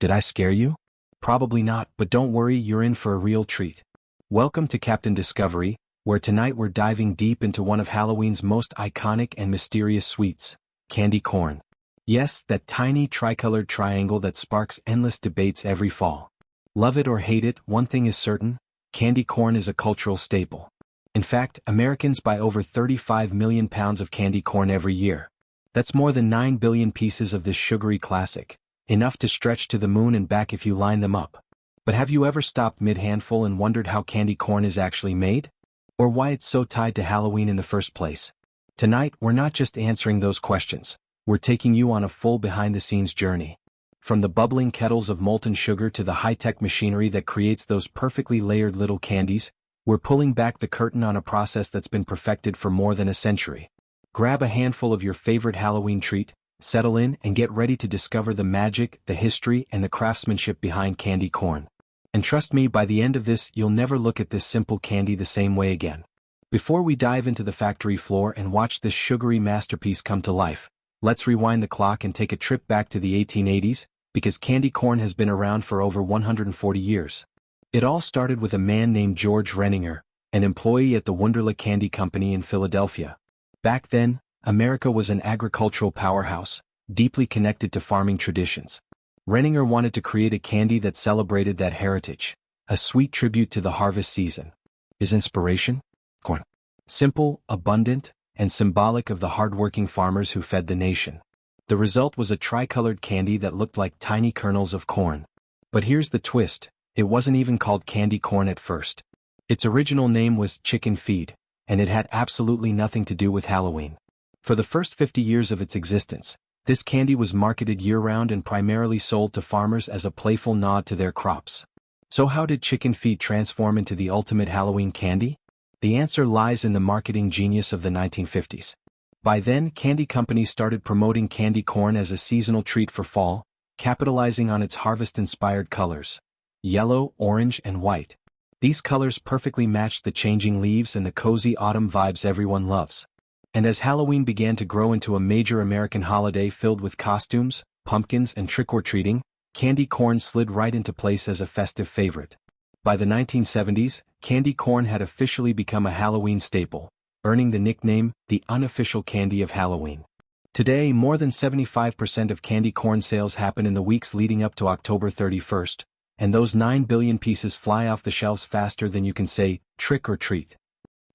Did I scare you? Probably not, but don't worry, you're in for a real treat. Welcome to Captain Discovery, where tonight we're diving deep into one of Halloween's most iconic and mysterious sweets, candy corn. Yes, that tiny tricolored triangle that sparks endless debates every fall. Love it or hate it, one thing is certain, candy corn is a cultural staple. In fact, Americans buy over 35 million pounds of candy corn every year. That's more than 9 billion pieces of this sugary classic, enough to stretch to the moon and back if you line them up. But have you ever stopped mid-handful and wondered how candy corn is actually made? Or why it's so tied to Halloween in the first place? Tonight, we're not just answering those questions, we're taking you on a full behind-the-scenes journey. From the bubbling kettles of molten sugar to the high-tech machinery that creates those perfectly layered little candies, we're pulling back the curtain on a process that's been perfected for more than a century. Grab a handful of your favorite Halloween treat, settle in, and get ready to discover the magic, the history, and the craftsmanship behind candy corn. And trust me, by the end of this, you'll never look at this simple candy the same way again. Before we dive into the factory floor and watch this sugary masterpiece come to life, let's rewind the clock and take a trip back to the 1880s, because candy corn has been around for over 140 years. It all started with a man named George Renninger, an employee at the Wunderlich Candy Company in Philadelphia. Back then, America was an agricultural powerhouse, deeply connected to farming traditions. Renninger wanted to create a candy that celebrated that heritage, a sweet tribute to the harvest season. His inspiration? Corn. Simple, abundant, and symbolic of the hard-working farmers who fed the nation. The result was a tricolored candy that looked like tiny kernels of corn. But here's the twist, it wasn't even called candy corn at first. Its original name was chicken feed, and it had absolutely nothing to do with Halloween. For the first 50 years of its existence, this candy was marketed year-round and primarily sold to farmers as a playful nod to their crops. So how did chicken feed transform into the ultimate Halloween candy? The answer lies in the marketing genius of the 1950s. By then, candy companies started promoting candy corn as a seasonal treat for fall, capitalizing on its harvest-inspired colors: yellow, orange, and white. These colors perfectly matched the changing leaves and the cozy autumn vibes everyone loves. And as Halloween began to grow into a major American holiday filled with costumes, pumpkins, and trick-or-treating, candy corn slid right into place as a festive favorite. By the 1970s, candy corn had officially become a Halloween staple, earning the nickname, the unofficial candy of Halloween. Today, more than 75% of candy corn sales happen in the weeks leading up to October 31st, and those 9 billion pieces fly off the shelves faster than you can say, trick or treat.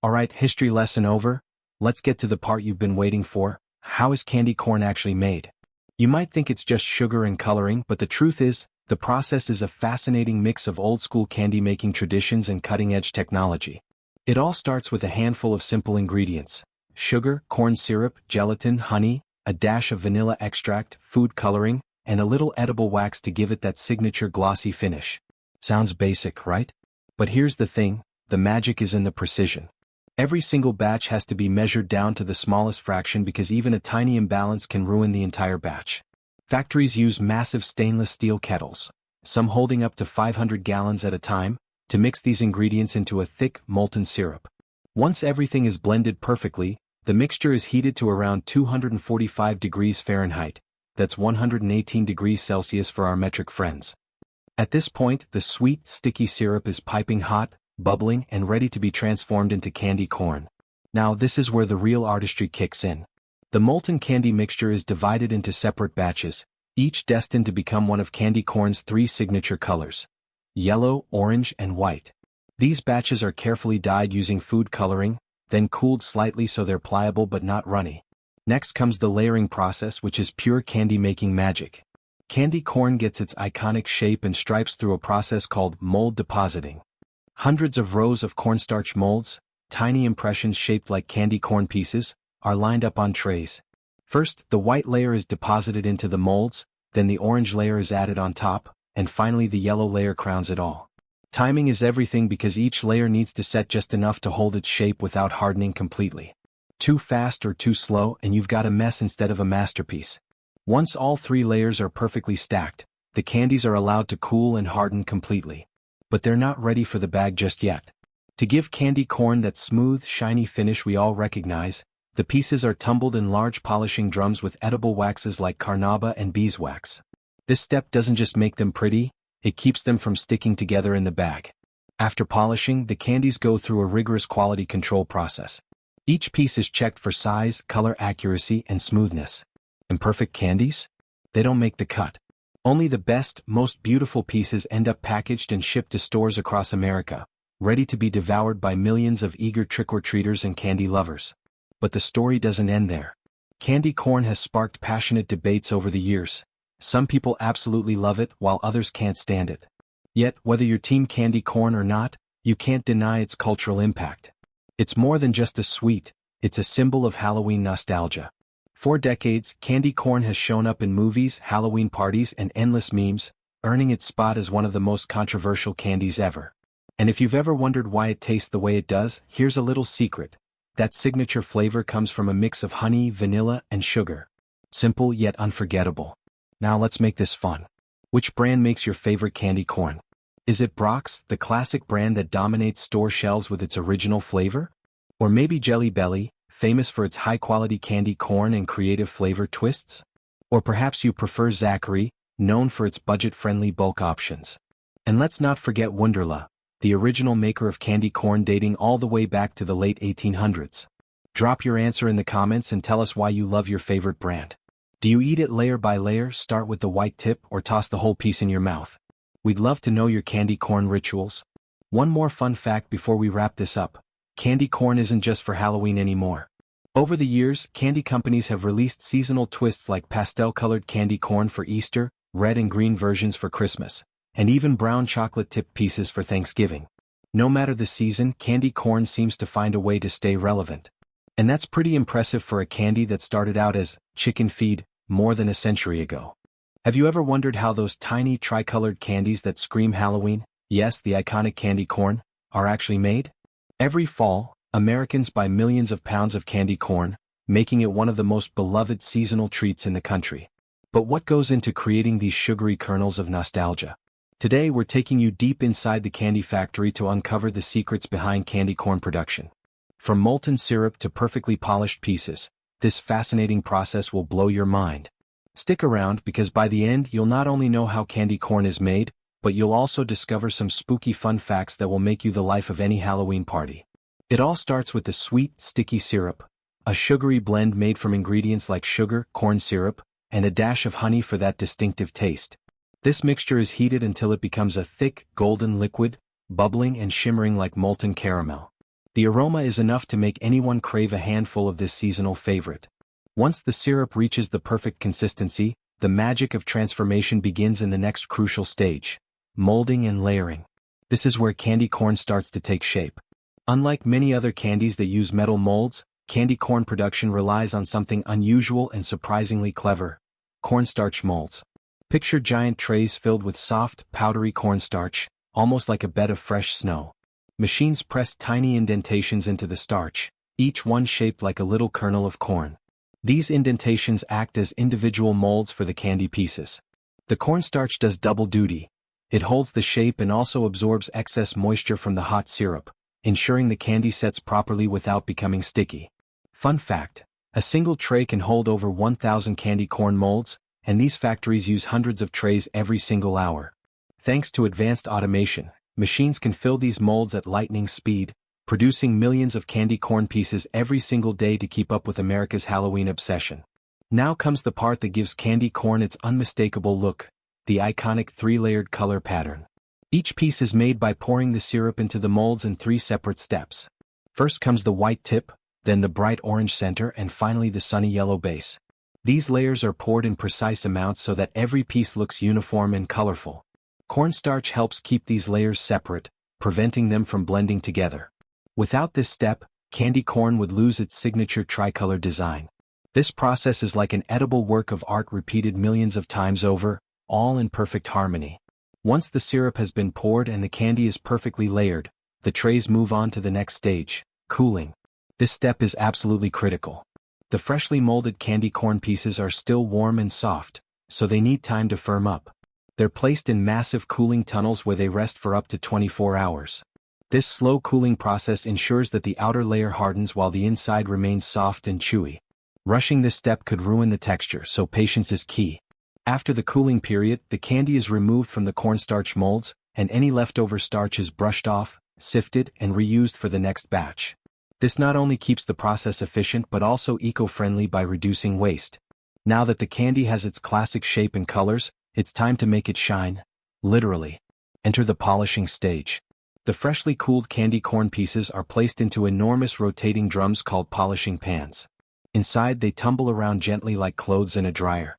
Alright, history lesson over? Let's get to the part you've been waiting for. How is candy corn actually made? You might think it's just sugar and coloring, but the truth is, the process is a fascinating mix of old-school candy-making traditions and cutting-edge technology. It all starts with a handful of simple ingredients: sugar, corn syrup, gelatin, honey, a dash of vanilla extract, food coloring, and a little edible wax to give it that signature glossy finish. Sounds basic, right? But here's the thing, the magic is in the precision. Every single batch has to be measured down to the smallest fraction because even a tiny imbalance can ruin the entire batch. Factories use massive stainless steel kettles, some holding up to 500 gallons at a time, to mix these ingredients into a thick, molten syrup. Once everything is blended perfectly, the mixture is heated to around 245 degrees Fahrenheit, that's 118 degrees Celsius for our metric friends. At this point, the sweet, sticky syrup is piping hot, bubbling, and ready to be transformed into candy corn. Now this is where the real artistry kicks in. The molten candy mixture is divided into separate batches, each destined to become one of candy corn's 3 signature colors: yellow, orange, and white. These batches are carefully dyed using food coloring, then cooled slightly so they're pliable but not runny. Next comes the layering process, which is pure candy-making magic. Candy corn gets its iconic shape and stripes through a process called mold depositing. Hundreds of rows of cornstarch molds, tiny impressions shaped like candy corn pieces, are lined up on trays. First, the white layer is deposited into the molds, then the orange layer is added on top, and finally the yellow layer crowns it all. Timing is everything because each layer needs to set just enough to hold its shape without hardening completely. Too fast or too slow and you've got a mess instead of a masterpiece. Once all 3 layers are perfectly stacked, the candies are allowed to cool and harden completely. But they're not ready for the bag just yet. To give candy corn that smooth, shiny finish we all recognize, the pieces are tumbled in large polishing drums with edible waxes like carnauba and beeswax. This step doesn't just make them pretty, it keeps them from sticking together in the bag. After polishing, the candies go through a rigorous quality control process. Each piece is checked for size, color accuracy, and smoothness. Imperfect candies? They don't make the cut. Only the best, most beautiful pieces end up packaged and shipped to stores across America, ready to be devoured by millions of eager trick-or-treaters and candy lovers. But the story doesn't end there. Candy corn has sparked passionate debates over the years. Some people absolutely love it while others can't stand it. Yet, whether you're team candy corn or not, you can't deny its cultural impact. It's more than just a sweet, it's a symbol of Halloween nostalgia. For decades, candy corn has shown up in movies, Halloween parties, and endless memes, earning its spot as one of the most controversial candies ever. And if you've ever wondered why it tastes the way it does, here's a little secret. That signature flavor comes from a mix of honey, vanilla, and sugar. Simple yet unforgettable. Now let's make this fun. Which brand makes your favorite candy corn? Is it Brock's, the classic brand that dominates store shelves with its original flavor? Or maybe Jelly Belly, famous for its high-quality candy corn and creative flavor twists? Or perhaps you prefer Zachary, known for its budget-friendly bulk options. And let's not forget Wunderla, the original maker of candy corn dating all the way back to the late 1800s. Drop your answer in the comments and tell us why you love your favorite brand. Do you eat it layer by layer, start with the white tip, or toss the whole piece in your mouth? We'd love to know your candy corn rituals. One more fun fact before we wrap this up. Candy corn isn't just for Halloween anymore. Over the years, candy companies have released seasonal twists like pastel-colored candy corn for Easter, red and green versions for Christmas, and even brown chocolate-tipped pieces for Thanksgiving. No matter the season, candy corn seems to find a way to stay relevant. And that's pretty impressive for a candy that started out as chicken feed more than a century ago. Have you ever wondered how those tiny tricolored candies that scream Halloween, yes, the iconic candy corn, are actually made? Every fall, Americans buy millions of pounds of candy corn, making it one of the most beloved seasonal treats in the country. But what goes into creating these sugary kernels of nostalgia? Today we're taking you deep inside the candy factory to uncover the secrets behind candy corn production. From molten syrup to perfectly polished pieces, this fascinating process will blow your mind. Stick around because by the end you'll not only know how candy corn is made, but you'll also discover some spooky fun facts that will make you the life of any Halloween party. It all starts with the sweet, sticky syrup, a sugary blend made from ingredients like sugar, corn syrup, and a dash of honey for that distinctive taste. This mixture is heated until it becomes a thick, golden liquid, bubbling and shimmering like molten caramel. The aroma is enough to make anyone crave a handful of this seasonal favorite. Once the syrup reaches the perfect consistency, the magic of transformation begins in the next crucial stage: molding and layering. This is where candy corn starts to take shape. Unlike many other candies that use metal molds, candy corn production relies on something unusual and surprisingly clever: cornstarch molds. Picture giant trays filled with soft, powdery cornstarch, almost like a bed of fresh snow. Machines press tiny indentations into the starch, each one shaped like a little kernel of corn. These indentations act as individual molds for the candy pieces. The cornstarch does double duty. It holds the shape and also absorbs excess moisture from the hot syrup, ensuring the candy sets properly without becoming sticky. Fun fact: a single tray can hold over 1,000 candy corn molds, and these factories use hundreds of trays every single hour. Thanks to advanced automation, machines can fill these molds at lightning speed, producing millions of candy corn pieces every single day to keep up with America's Halloween obsession. Now comes the part that gives candy corn its unmistakable look: the iconic three-layered color pattern. Each piece is made by pouring the syrup into the molds in 3 separate steps. First comes the white tip, then the bright orange center, and finally the sunny yellow base. These layers are poured in precise amounts so that every piece looks uniform and colorful. Cornstarch helps keep these layers separate, preventing them from blending together. Without this step, candy corn would lose its signature tricolor design. This process is like an edible work of art repeated millions of times over, all in perfect harmony. Once the syrup has been poured and the candy is perfectly layered, the trays move on to the next stage: cooling. This step is absolutely critical. The freshly molded candy corn pieces are still warm and soft, so they need time to firm up. They're placed in massive cooling tunnels where they rest for up to 24 hours. This slow cooling process ensures that the outer layer hardens while the inside remains soft and chewy. Rushing this step could ruin the texture, so patience is key. After the cooling period, the candy is removed from the cornstarch molds, and any leftover starch is brushed off, sifted, and reused for the next batch. This not only keeps the process efficient but also eco-friendly by reducing waste. Now that the candy has its classic shape and colors, it's time to make it shine. Literally. Enter the polishing stage. The freshly cooled candy corn pieces are placed into enormous rotating drums called polishing pans. Inside they tumble around gently like clothes in a dryer.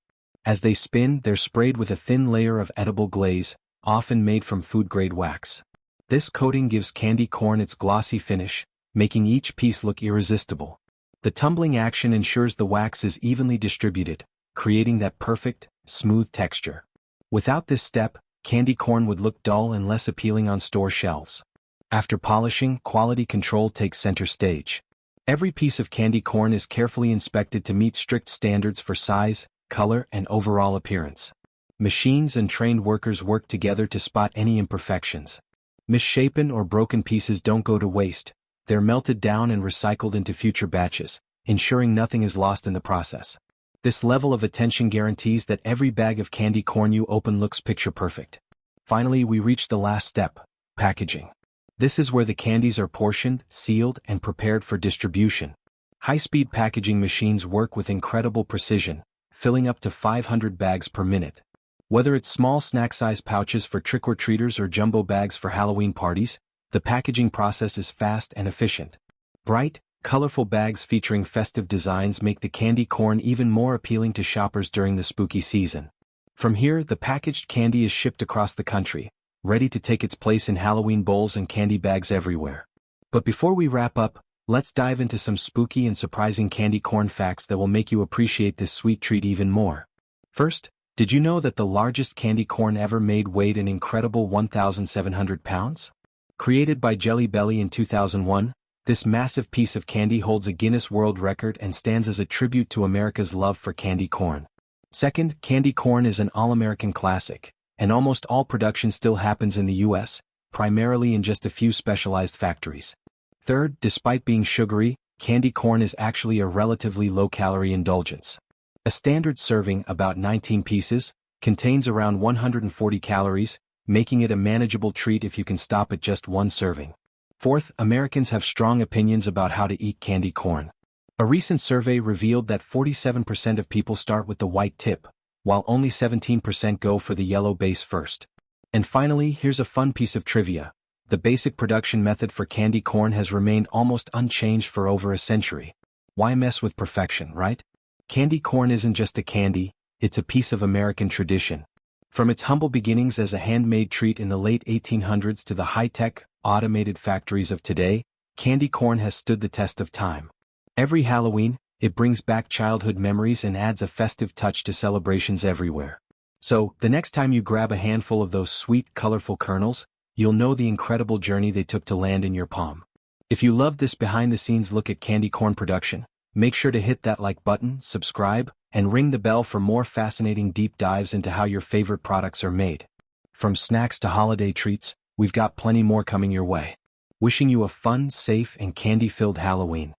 As they spin, they're sprayed with a thin layer of edible glaze, often made from food-grade wax. This coating gives candy corn its glossy finish, making each piece look irresistible. The tumbling action ensures the wax is evenly distributed, creating that perfect, smooth texture. Without this step, candy corn would look dull and less appealing on store shelves. After polishing, quality control takes center stage. Every piece of candy corn is carefully inspected to meet strict standards for size, color, and overall appearance. Machines and trained workers work together to spot any imperfections. Misshapen or broken pieces don't go to waste. They're melted down and recycled into future batches, ensuring nothing is lost in the process. This level of attention guarantees that every bag of candy corn you open looks picture perfect. Finally, we reach the last step, packaging. This is where the candies are portioned, sealed, and prepared for distribution. High-speed packaging machines work with incredible precision, filling up to 500 bags per minute. Whether it's small snack-size pouches for trick-or-treaters or jumbo bags for Halloween parties, the packaging process is fast and efficient. Bright, colorful bags featuring festive designs make the candy corn even more appealing to shoppers during the spooky season. From here, the packaged candy is shipped across the country, ready to take its place in Halloween bowls and candy bags everywhere. But before we wrap up, let's dive into some spooky and surprising candy corn facts that will make you appreciate this sweet treat even more. First, did you know that the largest candy corn ever made weighed an incredible 1,700 pounds? Created by Jelly Belly in 2001, this massive piece of candy holds a Guinness World Record and stands as a tribute to America's love for candy corn. Second, candy corn is an all-American classic, and almost all production still happens in the U.S., primarily in just a few specialized factories. Third, despite being sugary, candy corn is actually a relatively low-calorie indulgence. A standard serving, about 19 pieces, contains around 140 calories, making it a manageable treat if you can stop at just one serving. Fourth, Americans have strong opinions about how to eat candy corn. A recent survey revealed that 47% of people start with the white tip, while only 17% go for the yellow base first. And finally, here's a fun piece of trivia. The basic production method for candy corn has remained almost unchanged for over a century. Why mess with perfection, right? Candy corn isn't just a candy, it's a piece of American tradition. From its humble beginnings as a handmade treat in the late 1800s to the high-tech, automated factories of today, candy corn has stood the test of time. Every Halloween, it brings back childhood memories and adds a festive touch to celebrations everywhere. So, the next time you grab a handful of those sweet, colorful kernels, you'll know the incredible journey they took to land in your palm. If you loved this behind-the-scenes look at candy corn production, make sure to hit that like button, subscribe, and ring the bell for more fascinating deep dives into how your favorite products are made. From snacks to holiday treats, we've got plenty more coming your way. Wishing you a fun, safe, and candy-filled Halloween.